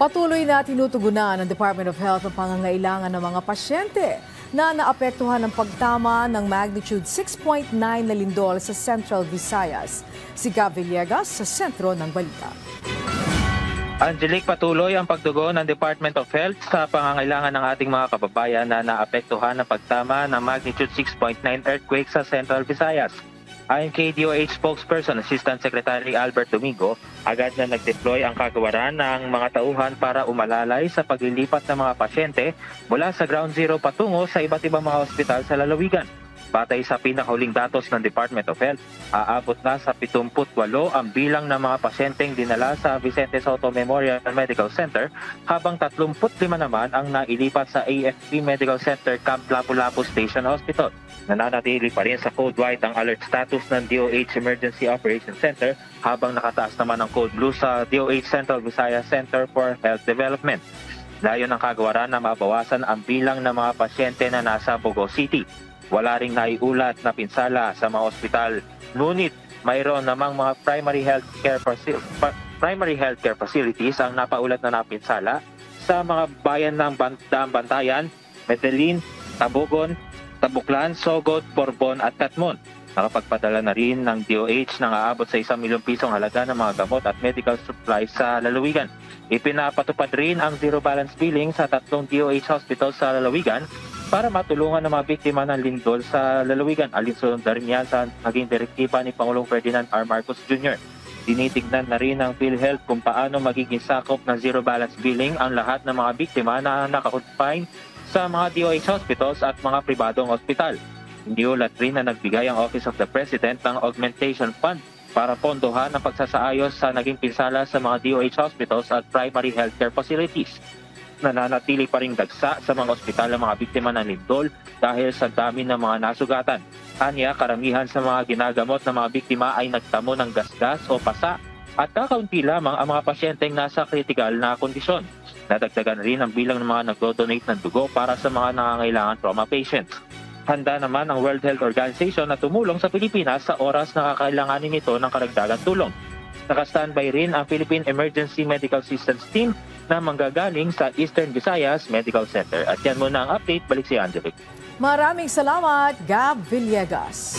Patuloy na tinutugunan ng Department of Health ang pangangailangan ng mga pasyente na naapektuhan ng pagtama ng magnitude 6.9 na lindol sa Central Visayas. Si Gab Villegas sa sentro ng balita. Angelique, patuloy ang pagtugon ng Department of Health sa pangangailangan ng ating mga kababayan na naapektuhan ng pagtama ng magnitude 6.9 earthquake sa Central Visayas. Ayon kay DOH spokesperson, Assistant Secretary Albert Domingo, agad na nag-deploy ang kagawaran ng mga tauhan para umalalay sa paglilipat ng mga pasyente mula sa ground zero patungo sa iba't ibang mga ospital sa lalawigan. Batay sa pinakahuling datos ng Department of Health, aabot na sa 78 ang bilang ng mga pasyenteng dinala sa Vicente Soto Memorial Medical Center, habang 35 naman ang nailipat sa AFP Medical Center Camp Lapu-Lapu Station Hospital. Nananatili pa rin sa Code White ang alert status ng DOH Emergency Operations Center, habang nakataas naman ang Code Blue sa DOH Central Visayas Center for Health Development. Layon ng kagawaran na mabawasan ang bilang ng mga pasyente na nasa Bogo City. Wala ring naiulat na pinsala sa mga ospital. Ngunit mayroon namang mga primary healthcare facilities ang napaulat na napinsala sa mga bayan ng Bantayan, Medellin, Tabogon, Tabuklan, Sogod, Borbon at Catmon. Nakapagpadala na rin ng DOH ng aabot sa 1 milyong pisong halaga ng mga gamot at medical supplies sa lalawigan. Ipinapatupad rin ang zero balance billing sa 3 DOH hospitals sa lalawigan para matulungan ng mga biktima ng lindol sa lalawigan. Alinsunod na rin yan sa naging direktiba ni Pangulong Ferdinand R. Marcos Jr. Tinitignan na rin ng PhilHealth kung paano magiging sakop ng zero balance billing ang lahat ng mga biktima na naka-confine sa mga DOH hospitals at mga pribadong ospital. Iniulat rin na nagbigay ang Office of the President ng Augmentation Fund para pondohan ang pagsasaayos sa naging pinsala sa mga DOH hospitals at primary healthcare facilities. Nananatili pa ring dagsa sa mga ospital ang mga biktima ng lindol dahil sa dami ng mga nasugatan. Anya, karamihan sa mga ginagamot ng mga biktima ay nagtamo ng gasgas o pasa at kakaunti lamang ang mga pasyenteng nasa critical na kondisyon. Nadagdagan rin ang bilang ng mga nagdo-donate ng dugo para sa mga nangangailangan trauma patients. Handa naman ang World Health Organization na tumulong sa Pilipinas sa oras na kakailanganin nito ng karagdagang tulong. Naka-standby rin ang Philippine Emergency Medical Systems Team na manggagaling sa Eastern Visayas Medical Center. At yan muna ang update. Balik si Angelique. Maraming salamat, Gab Villegas.